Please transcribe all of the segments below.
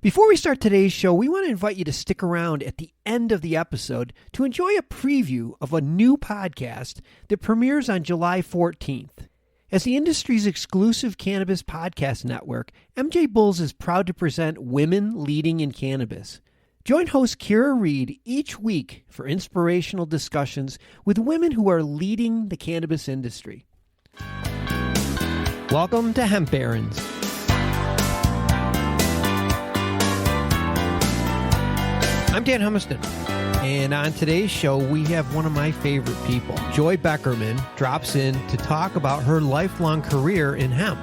Before we start today's show, we want to invite you to stick around at the end of the episode to enjoy a preview of a new podcast that premieres on July 14th. As the industry's exclusive cannabis podcast network, MJ Bulls is proud to present Women Leading in Cannabis. Join host Kira Reed each week for inspirational discussions with women who are leading the cannabis industry. Welcome to Hemp Barons. I'm Dan Humiston, and on today's show, we have one of my favorite people. Joy Beckerman drops in to talk about her lifelong career in hemp.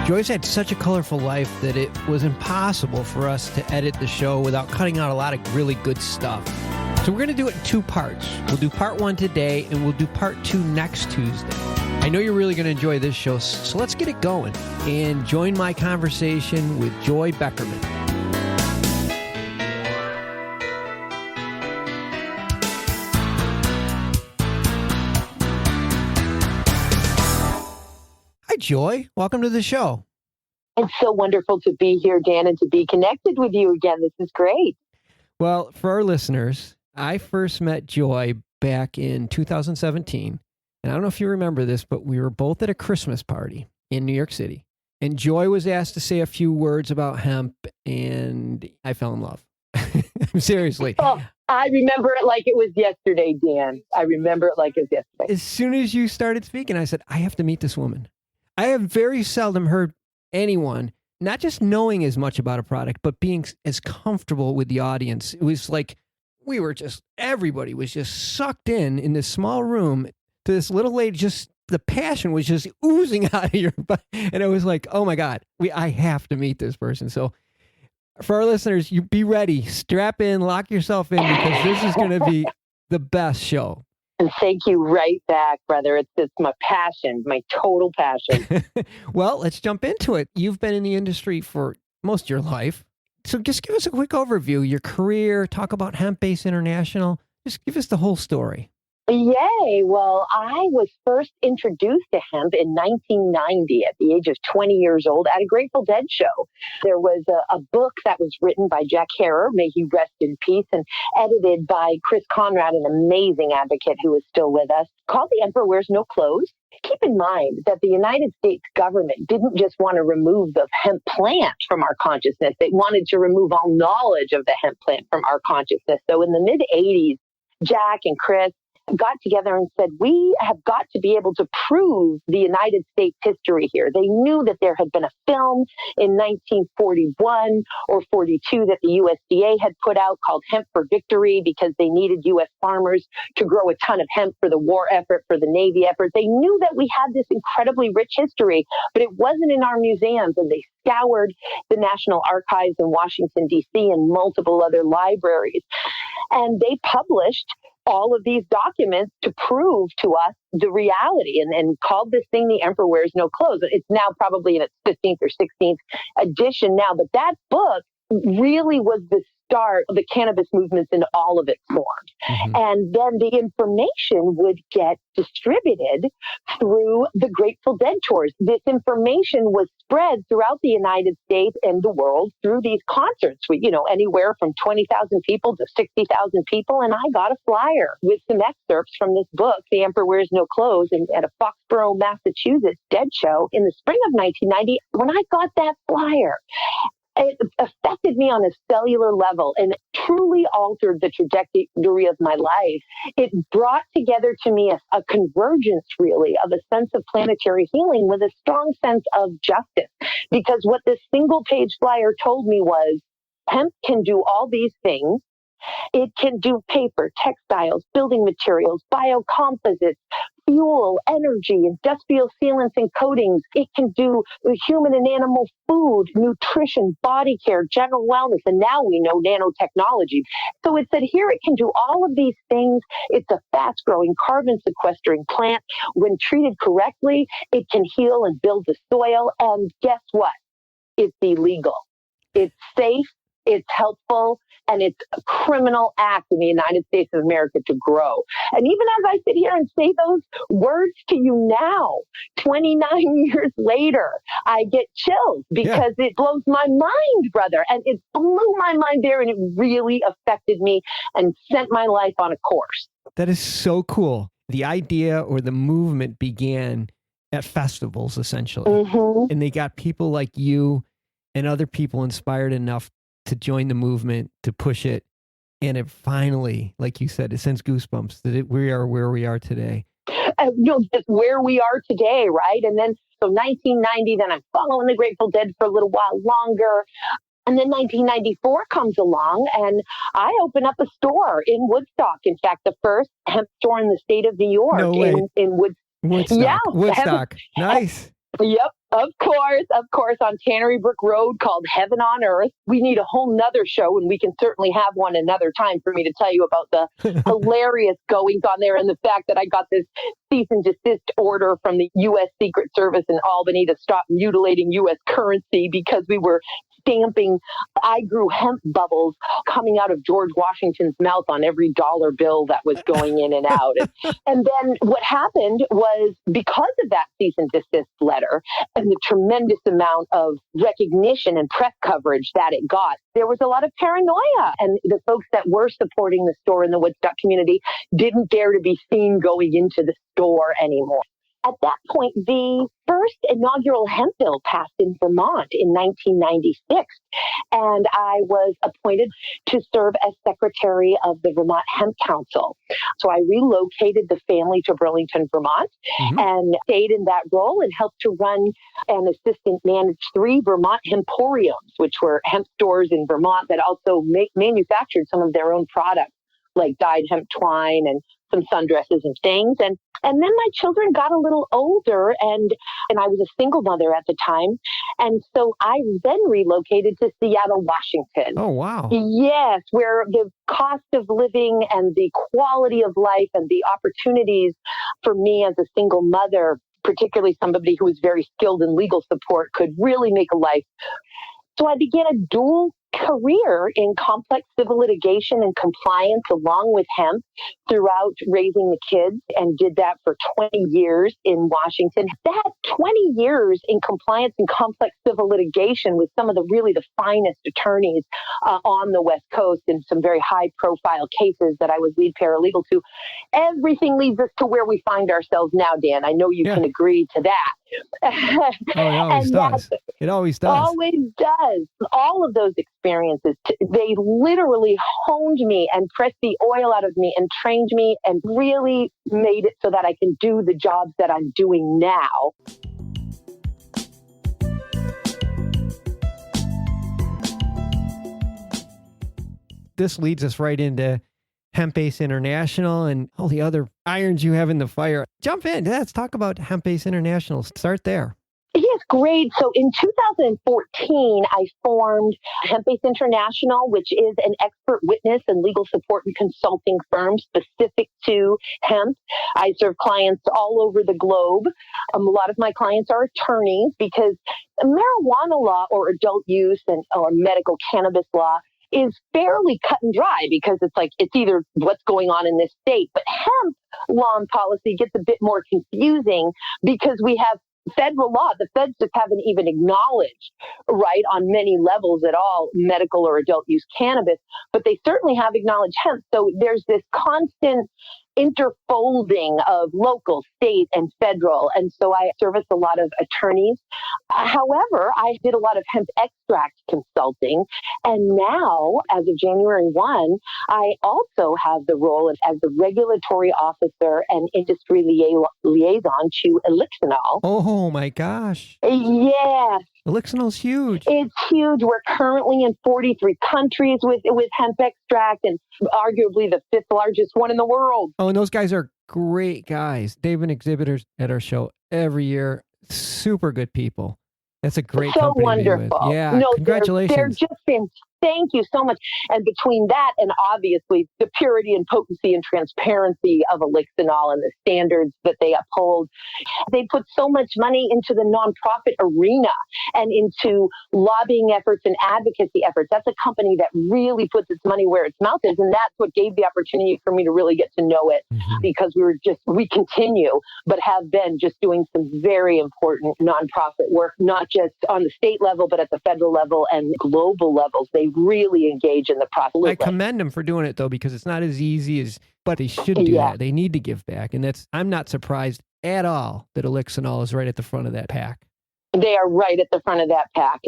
Joy's had such a colorful life that it was impossible for us to edit the show without cutting out a lot of really good stuff. So we're going to do it in two parts. We'll do part one today, and we'll do part two next Tuesday. I know you're really going to enjoy this show, so let's get it going and join my conversation with Joy Beckerman. Hi, Joy. Welcome to the show. It's so wonderful to be here, Dan, and to be connected with you again. This is great. Well, for our listeners, I first met Joy back in 2017. And I don't know if you remember this, but we were both at a Christmas party in New York City. And Joy was asked to say a few words about hemp, and I fell in love. Seriously. Oh, I remember it like it was yesterday, Dan. I remember it like it was yesterday. As soon as you started speaking, I said, I have to meet this woman. I have very seldom heard anyone, not just knowing as much about a product, but being as comfortable with the audience. It was like everybody was just sucked in this small room to this little lady. Just the passion was just oozing out of your butt. And it was like, oh my God, I have to meet this person. So for our listeners, you be ready, strap in, lock yourself in, because this is going to be the best show. And thank you right back, brother. It's my passion, my total passion. Well, let's jump into it. You've been in the industry for most of your life. So just give us a quick overview, your career, talk about Hemp Base International. Just give us the whole story. Yay. Well, I was first introduced to hemp in 1990 at the age of 20 years old at a Grateful Dead show. There was a book that was written by Jack Herer, may he rest in peace, and edited by Chris Conrad, an amazing advocate who is still with us, called The Emperor Wears No Clothes. Keep in mind that the United States government didn't just want to remove the hemp plant from our consciousness. They wanted to remove all knowledge of the hemp plant from our consciousness. So in the mid-'80s, Jack and Chris got together and said, we have got to be able to prove the United States history here. They knew that there had been a film in 1941 or 42 that the USDA had put out called Hemp for Victory, because they needed U.S. farmers to grow a ton of hemp for the war effort, for the Navy effort. They knew that we had this incredibly rich history, but it wasn't in our museums, and they scoured the National Archives in Washington, D.C. and multiple other libraries. And they published all of these documents to prove to us the reality, and called this thing The Emperor Wears No Clothes. It's now probably in its 15th or 16th edition now, but that book really was the start of the cannabis movements in all of its forms. Mm-hmm. And then the information would get distributed through the Grateful Dead tours. This information was spread throughout the United States and the world through these concerts with, anywhere from 20,000 people to 60,000 people. And I got a flyer with some excerpts from this book, The Emperor Wears No Clothes, at a Foxborough, Massachusetts Dead show in the spring of 1990. When I got that flyer, it affected me on a cellular level and truly altered the trajectory of my life. It brought together to me a convergence, really, of a sense of planetary healing with a strong sense of justice. Because what this single-page flyer told me was, hemp can do all these things. It can do paper, textiles, building materials, biocomposites, fuel, energy, industrial sealants and coatings. It can do human and animal food, nutrition, body care, general wellness, and now we know nanotechnology. So it said here it can do all of these things. It's a fast-growing, carbon-sequestering plant. When treated correctly, it can heal and build the soil. And guess what? It's illegal. It's safe. It's helpful. and it's a criminal act in the United States of America to grow. And even as I sit here and say those words to you now, 29 years later, I get chills because it blows my mind, brother. And it blew my mind there, and it really affected me and sent my life on a course. That is so cool. The idea or the movement began at festivals, essentially. Mm-hmm. And they got people like you and other people inspired enough to join the movement, to push it. And it finally, like you said, it sends goosebumps that we are where we are today. Just where we are today, right? And then, so 1990, then I'm following the Grateful Dead for a little while longer. And then 1994 comes along, and I open up a store in Woodstock. In fact, the first hemp store in the state of New York. No way. In Woodstock. Yeah, Woodstock. Nice. Yep, of course, on Tannery Brook Road, called Heaven on Earth. We need a whole nother show, and we can certainly have one another time for me to tell you about the hilarious goings on there, and the fact that I got this cease and desist order from the U.S. Secret Service in Albany to stop mutilating U.S. currency because we were stamping I grew hemp bubbles coming out of George Washington's mouth on every dollar bill that was going in and out. And then what happened was, because of that cease and desist letter and the tremendous amount of recognition and press coverage that it got, there was a lot of paranoia. And the folks that were supporting the store in the Woodstock community didn't dare to be seen going into the store anymore. At that point, the first inaugural hemp bill passed in Vermont in 1996, and I was appointed to serve as secretary of the Vermont Hemp Council. So I relocated the family to Burlington, Vermont, and stayed in that role and helped to run and assist and manage 3 Vermont hemporiums, which were hemp stores in Vermont that also manufactured some of their own products, like dyed hemp twine and some sundresses and things. And then my children got a little older, and I was a single mother at the time. And so I then relocated to Seattle, Washington. Oh, wow. Yes, where the cost of living and the quality of life and the opportunities for me as a single mother, particularly somebody who was very skilled in legal support, could really make a life. So I began a dual career in complex civil litigation and compliance along with hemp throughout raising the kids, and did that for 20 years in Washington. That 20 years in compliance and complex civil litigation with some of the finest attorneys on the West Coast in some very high profile cases that I was lead paralegal to. Everything leads us to where we find ourselves now, Dan. I know you can agree to that. Oh, it always does. It always does. Always does. All of those experiences, they literally honed me and pressed the oil out of me and trained me and really made it so that I can do the jobs that I'm doing now. This leads us right into Hemp Base International and all the other irons you have in the fire. Jump in. Let's talk about Hemp Base International. Start there. Yes, great. So in 2014, I formed Hemp Base International, which is an expert witness and legal support and consulting firm specific to hemp. I serve clients all over the globe. A lot of my clients are attorneys, because marijuana law or adult use or medical cannabis law is fairly cut and dry, because it's either what's going on in this state. But hemp law and policy gets a bit more confusing, because we have federal law. The feds just haven't even acknowledged, right, on many levels at all, medical or adult use cannabis, but they certainly have acknowledged hemp. So there's this constant interfolding of local, state, and federal. And so I service a lot of attorneys. However, I did a lot of hemp extract consulting. And now, as of January 1, I also have the role as the regulatory officer and industry liaison to Elixinol. Oh, my gosh. Yes. Elixinol's huge. It's huge. We're currently in 43 countries with hemp extract, and arguably the 5th largest one in the world. Oh, and those guys are great guys. They've been exhibitors at our show every year. Super good people. That's a great company wonderful. to be with. Yeah, no, congratulations. They're just Thank you so much. And between that and obviously the purity and potency and transparency of elixinol and the standards that they uphold, they put so much money into the nonprofit arena and into lobbying efforts and advocacy efforts. That's a company that really puts its money where its mouth is. And that's what gave the opportunity for me to really get to know it, because we continue, but have been just doing some very important nonprofit work, not just on the state level, but at the federal level and global levels. They really engage in the process. I commend them for doing it, though, because it's not as easy as, but they should do that. They need to give back. And I'm not surprised at all that elixinol is right at the front of that pack. They are right at the front of that pack.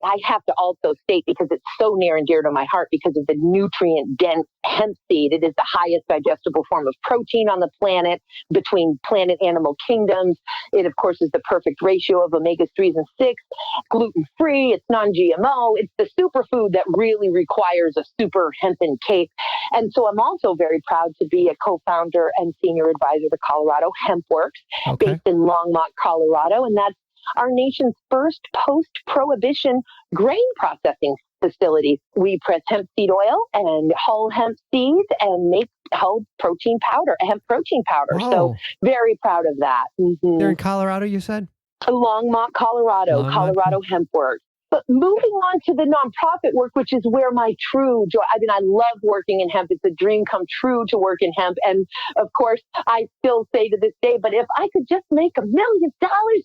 I have to also state, because it's so near and dear to my heart, because of the nutrient-dense hemp seed. It is the highest digestible form of protein on the planet between planet animal kingdoms. It, of course, is the perfect ratio of omega-3s and 6, gluten-free, it's non-GMO. It's the superfood that really requires a super hempen cake. And so I'm also very proud to be a co-founder and senior advisor to Colorado Hemp Works, based in Longmont, Colorado. And that's our nation's first post-prohibition grain processing facility. We press hemp seed oil and whole hemp seeds and make whole protein powder, hemp protein powder. Whoa. So very proud of that. They're in Colorado, you said? Longmont, Colorado, Colorado Hemp Works. But moving on to the nonprofit work, which is where my true joy, I love working in hemp. It's a dream come true to work in hemp. And of course, I still say to this day, but if I could just make $1 million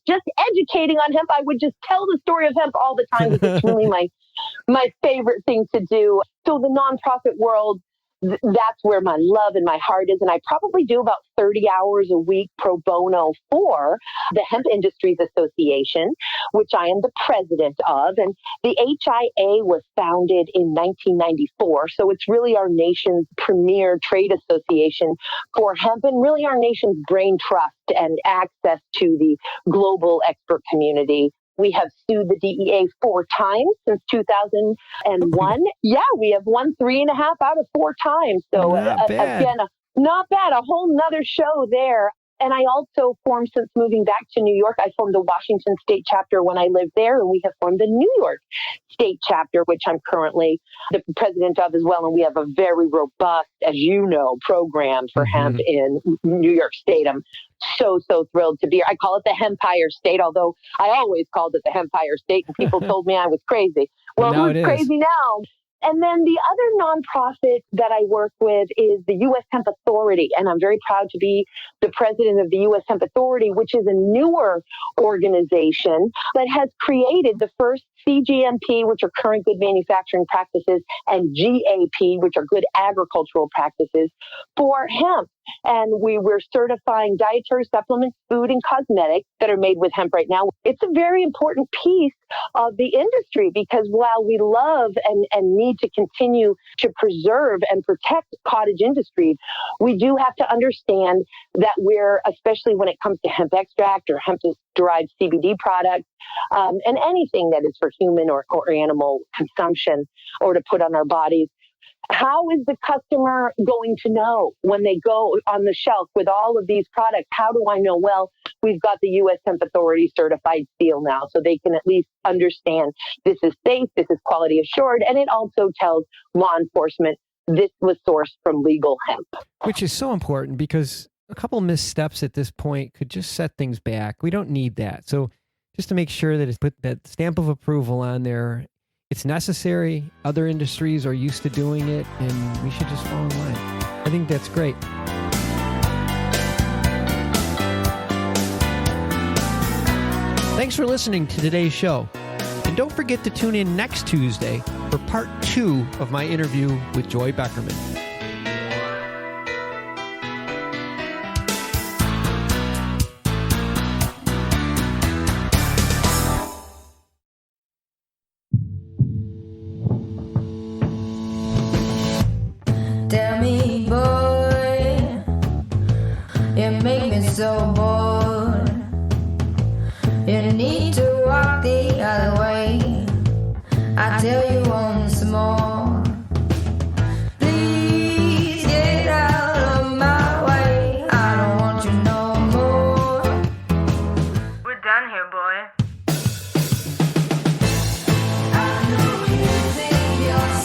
just educating on hemp, I would just tell the story of hemp all the time, because it's really my favorite thing to do. So the nonprofit world, that's where my love and my heart is. And I probably do about 30 hours a week pro bono for the Hemp Industries Association, which I am the president of. And the HIA was founded in 1994. So it's really our nation's premier trade association for hemp, and really our nation's brain trust and access to the global expert community. We have sued the DEA 4 times since 2001. Yeah, we have won 3.5 out of 4 times. So again, not bad. A whole nother show there. And I also formed, since moving back to New York, I formed the Washington State chapter when I lived there. And we have formed the New York State chapter, which I'm currently the president of as well. And we have a very robust, as you know, program for hemp in New York State. I'm so thrilled to be here. I call it the Hempire State, although I always called it the Hempire State, and people told me I was crazy. Well, who's crazy now? And then the other nonprofit that I work with is the U.S. Hemp Authority. And I'm very proud to be the president of the U.S. Hemp Authority, which is a newer organization that has created the first CGMP, which are current good manufacturing practices, and GAP, which are good agricultural practices for hemp. And we're certifying dietary supplements, food, and cosmetics that are made with hemp right now. It's a very important piece of the industry, because while we love and need to continue to preserve and protect cottage industries, we do have to understand that we're, especially when it comes to hemp extract or hemp-derived CBD products, and anything that is for human or animal consumption or to put on our bodies, how is the customer going to know when they go on the shelf with all of these products? How do I know? Well, we've got the U.S. Hemp Authority certified seal now, so they can at least understand this is safe, this is quality assured, and it also tells law enforcement this was sourced from legal hemp. Which is so important, because a couple missteps at this point could just set things back. We don't need that. So just to make sure that it's put that stamp of approval on there. It's necessary. Other industries are used to doing it, and we should just fall in line. I think that's great. Thanks for listening to today's show. And don't forget to tune in next Tuesday for part 2 of my interview with Joy Beckerman. Tell me, boy, you make me so bored. You need to walk the other way. I tell you once more. Please get out of my way. I don't want you no more. We're done here, boy. I know you think you're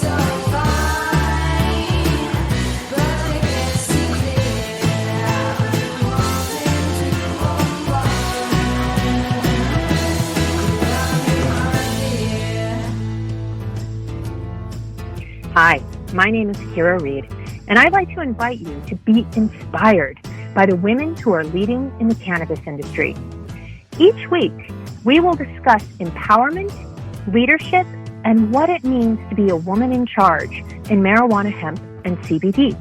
Hi, my name is Kira Reed, and I'd like to invite you to be inspired by the women who are leading in the cannabis industry. Each week, we will discuss empowerment, leadership, and what it means to be a woman in charge in marijuana, hemp, and CBD.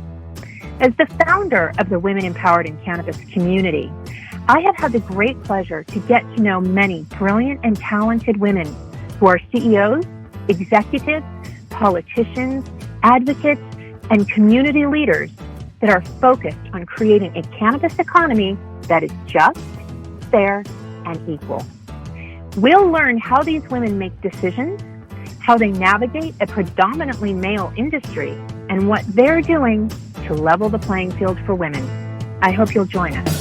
As the founder of the Women Empowered in Cannabis community, I have had the great pleasure to get to know many brilliant and talented women who are CEOs, executives, politicians, advocates, and community leaders that are focused on creating a cannabis economy that is just, fair, and equal. We'll learn how these women make decisions, how they navigate a predominantly male industry, and what they're doing to level the playing field for women. I hope you'll join us.